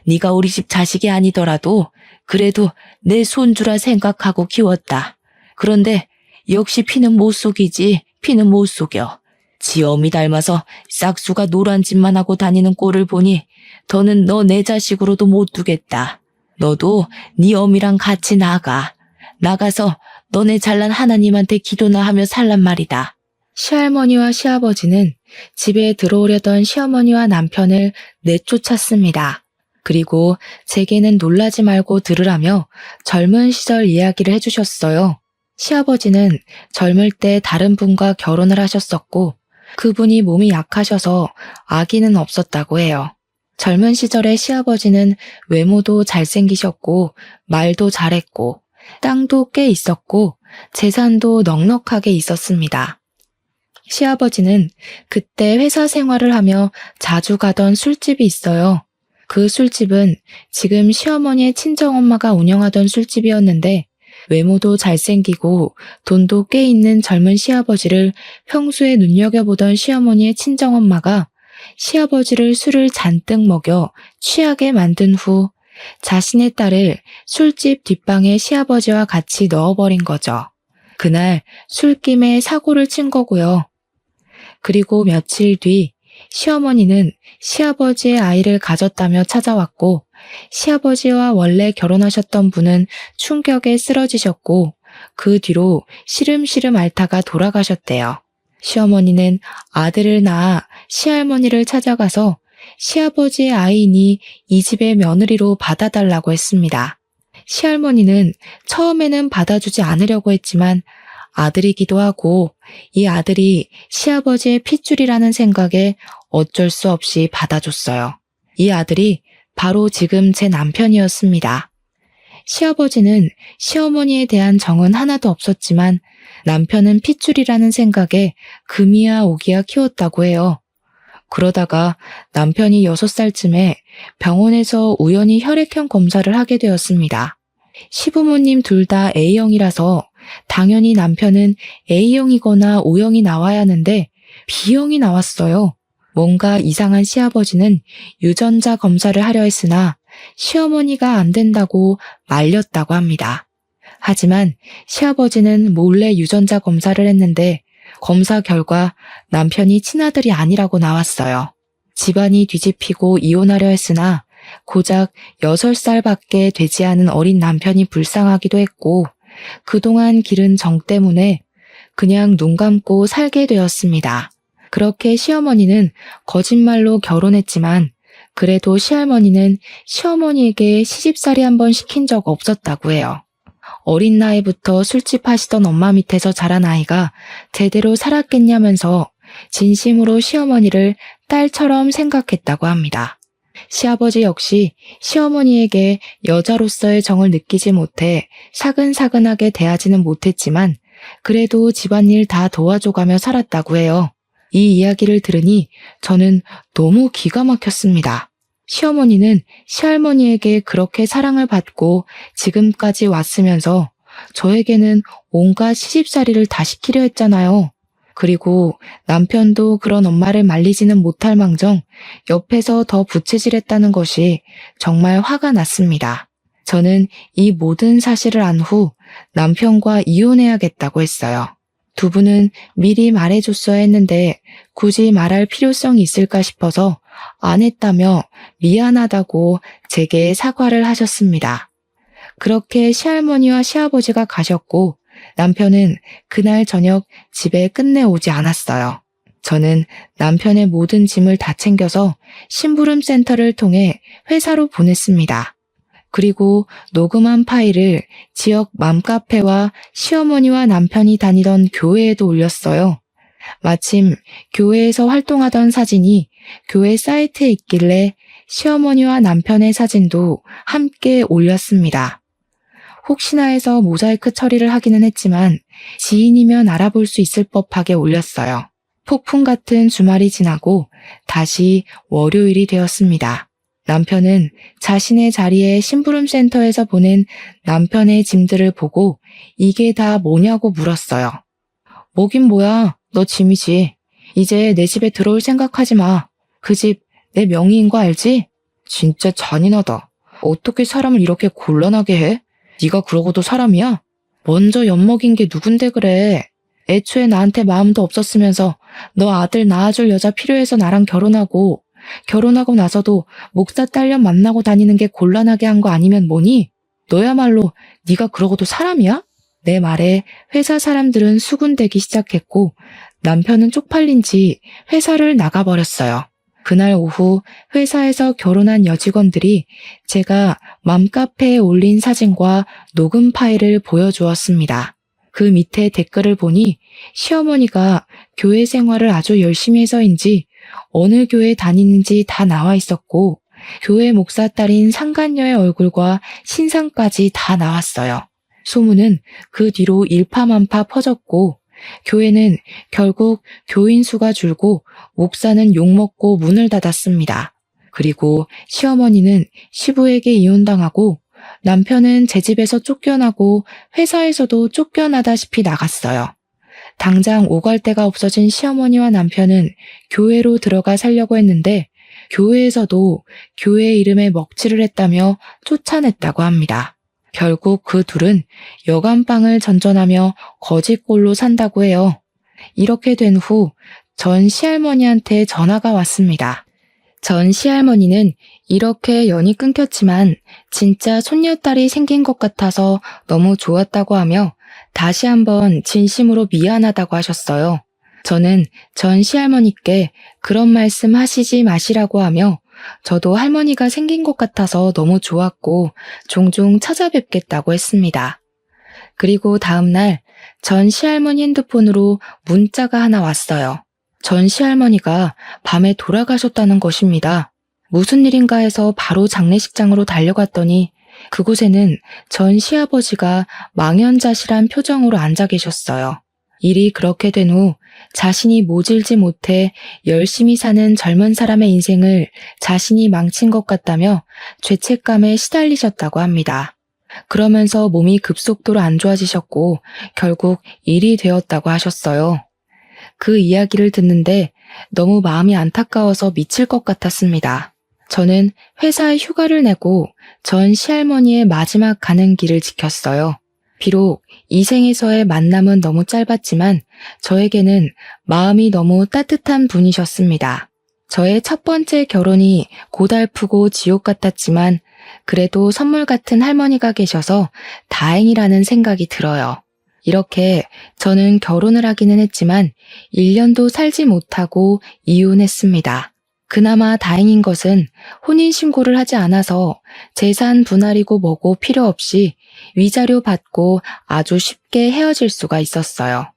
네가 우리 집 자식이 아니더라도 그래도 내 손주라 생각하고 키웠다. 그런데 역시 피는 못 속이지. 피는 못 속여. 지 어미 닮아서 싹수가 노란 짓만 하고 다니는 꼴을 보니 더는 너 내 자식으로도 못 두겠다. 너도 네 어미랑 같이 나가서 너네 잘난 하나님한테 기도나 하며 살란 말이다. 시할머니와 시아버지는 집에 들어오려던 시어머니와 남편을 내쫓았습니다. 그리고 제게는 놀라지 말고 들으라며 젊은 시절 이야기를 해주셨어요. 시아버지는 젊을 때 다른 분과 결혼을 하셨었고 그분이 몸이 약하셔서 아기는 없었다고 해요. 젊은 시절에 시아버지는 외모도 잘생기셨고 말도 잘했고 땅도 꽤 있었고 재산도 넉넉하게 있었습니다. 시아버지는 그때 회사 생활을 하며 자주 가던 술집이 있어요. 그 술집은 지금 시어머니의 친정엄마가 운영하던 술집이었는데 외모도 잘생기고 돈도 꽤 있는 젊은 시아버지를 평소에 눈여겨보던 시어머니의 친정엄마가 시아버지를 술을 잔뜩 먹여 취하게 만든 후 자신의 딸을 술집 뒷방에 시아버지와 같이 넣어버린 거죠. 그날 술김에 사고를 친 거고요. 그리고 며칠 뒤 시어머니는 시아버지의 아이를 가졌다며 찾아왔고 시아버지와 원래 결혼하셨던 분은 충격에 쓰러지셨고 그 뒤로 시름시름 앓다가 돌아가셨대요. 시어머니는 아들을 낳아 시할머니를 찾아가서 시아버지의 아이니 이 집의 며느리로 받아달라고 했습니다. 시할머니는 처음에는 받아주지 않으려고 했지만 아들이기도 하고 이 아들이 시아버지의 핏줄이라는 생각에 어쩔 수 없이 받아줬어요. 이 아들이 바로 지금 제 남편이었습니다. 시아버지는 시어머니에 대한 정은 하나도 없었지만 남편은 핏줄이라는 생각에 금이야 오기야 키웠다고 해요. 그러다가 남편이 6살쯤에 병원에서 우연히 혈액형 검사를 하게 되었습니다. 시부모님 둘 다 A형이라서 당연히 남편은 A형이거나 O형이 나와야 하는데 B형이 나왔어요. 뭔가 이상한 시아버지는 유전자 검사를 하려 했으나 시어머니가 안 된다고 말렸다고 합니다. 하지만 시아버지는 몰래 유전자 검사를 했는데 검사 결과 남편이 친아들이 아니라고 나왔어요. 집안이 뒤집히고 이혼하려 했으나 고작 6살밖에 되지 않은 어린 남편이 불쌍하기도 했고 그동안 기른 정 때문에 그냥 눈 감고 살게 되었습니다. 그렇게 시어머니는 거짓말로 결혼했지만 그래도 시할머니는 시어머니에게 시집살이 한번 시킨 적 없었다고 해요. 어린 나이부터 술집 하시던 엄마 밑에서 자란 아이가 제대로 살았겠냐면서 진심으로 시어머니를 딸처럼 생각했다고 합니다. 시아버지 역시 시어머니에게 여자로서의 정을 느끼지 못해 사근사근하게 대하지는 못했지만 그래도 집안일 다 도와줘가며 살았다고 해요. 이 이야기를 들으니 저는 너무 기가 막혔습니다. 시어머니는 시할머니에게 그렇게 사랑을 받고 지금까지 왔으면서 저에게는 온갖 시집살이를 다 시키려 했잖아요. 그리고 남편도 그런 엄마를 말리지는 못할 망정 옆에서 더 부채질했다는 것이 정말 화가 났습니다. 저는 이 모든 사실을 안 후 남편과 이혼해야겠다고 했어요. 두 분은 미리 말해줬어야 했는데 굳이 말할 필요성이 있을까 싶어서 안 했다며 미안하다고 제게 사과를 하셨습니다. 그렇게 시할머니와 시아버지가 가셨고 남편은 그날 저녁 집에 끝내 오지 않았어요. 저는 남편의 모든 짐을 다 챙겨서 심부름 센터를 통해 회사로 보냈습니다. 그리고 녹음한 파일을 지역 맘카페와 시어머니와 남편이 다니던 교회에도 올렸어요. 마침 교회에서 활동하던 사진이 교회 사이트에 있길래 시어머니와 남편의 사진도 함께 올렸습니다. 혹시나 해서 모자이크 처리를 하기는 했지만 지인이면 알아볼 수 있을 법하게 올렸어요. 폭풍 같은 주말이 지나고 다시 월요일이 되었습니다. 남편은 자신의 자리에 심부름센터에서 보낸 남편의 짐들을 보고 이게 다 뭐냐고 물었어요. 뭐긴 뭐야, 너 짐이지. 이제 내 집에 들어올 생각하지 마. 그 집 내 명의인 거 알지? 진짜 잔인하다. 어떻게 사람을 이렇게 곤란하게 해? 네가 그러고도 사람이야? 먼저 엿먹인 게 누군데 그래. 애초에 나한테 마음도 없었으면서 너 아들 낳아줄 여자 필요해서 나랑 결혼하고 나서도 목사 딸년 만나고 다니는 게 곤란하게 한 거 아니면 뭐니? 너야말로 네가 그러고도 사람이야? 내 말에 회사 사람들은 수군대기 시작했고 남편은 쪽팔린 지 회사를 나가버렸어요. 그날 오후 회사에서 결혼한 여직원들이 제가 맘카페에 올린 사진과 녹음 파일을 보여주었습니다. 그 밑에 댓글을 보니 시어머니가 교회 생활을 아주 열심히 해서인지 어느 교회 다니는지 다 나와 있었고 교회 목사 딸인 상간녀의 얼굴과 신상까지 다 나왔어요. 소문은 그 뒤로 일파만파 퍼졌고 교회는 결국 교인 수가 줄고 목사는 욕먹고 문을 닫았습니다. 그리고 시어머니는 시부에게 이혼당하고 남편은 제 집에서 쫓겨나고 회사에서도 쫓겨나다시피 나갔어요. 당장 오갈 데가 없어진 시어머니와 남편은 교회로 들어가 살려고 했는데 교회에서도 교회 이름에 먹칠을 했다며 쫓아냈다고 합니다. 결국 그 둘은 여간방을 전전하며 거지꼴로 산다고 해요. 이렇게 된 후 전 시할머니한테 전화가 왔습니다. 전 시할머니는 이렇게 연이 끊겼지만 진짜 손녀딸이 생긴 것 같아서 너무 좋았다고 하며 다시 한번 진심으로 미안하다고 하셨어요. 저는 전 시할머니께 그런 말씀 하시지 마시라고 하며 저도 할머니가 생긴 것 같아서 너무 좋았고 종종 찾아뵙겠다고 했습니다. 그리고 다음날 전 시할머니 핸드폰으로 문자가 하나 왔어요. 전 시할머니가 밤에 돌아가셨다는 것입니다. 무슨 일인가 해서 바로 장례식장으로 달려갔더니 그곳에는 전 시아버지가 망연자실한 표정으로 앉아 계셨어요. 일이 그렇게 된 후 자신이 모질지 못해 열심히 사는 젊은 사람의 인생을 자신이 망친 것 같다며 죄책감에 시달리셨다고 합니다. 그러면서 몸이 급속도로 안 좋아지셨고 결국 일이 되었다고 하셨어요. 그 이야기를 듣는데 너무 마음이 안타까워서 미칠 것 같았습니다. 저는 회사에 휴가를 내고 전 시할머니의 마지막 가는 길을 지켰어요. 비록 이 생에서의 만남은 너무 짧았지만 저에게는 마음이 너무 따뜻한 분이셨습니다. 저의 첫 번째 결혼이 고달프고 지옥 같았지만 그래도 선물 같은 할머니가 계셔서 다행이라는 생각이 들어요. 이렇게 저는 결혼을 하기는 했지만 1년도 살지 못하고 이혼했습니다. 그나마 다행인 것은 혼인신고를 하지 않아서 재산 분할이고 뭐고 필요 없이 위자료 받고 아주 쉽게 헤어질 수가 있었어요.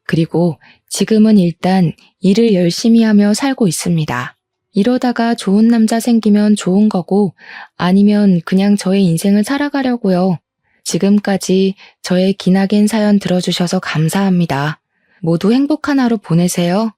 그리고 지금은 일단 일을 열심히 하며 살고 있습니다. 이러다가 좋은 남자 생기면 좋은 거고 아니면 그냥 저의 인생을 살아가려고요. 지금까지 저의 기나긴 사연 들어주셔서 감사합니다. 모두 행복한 하루 보내세요.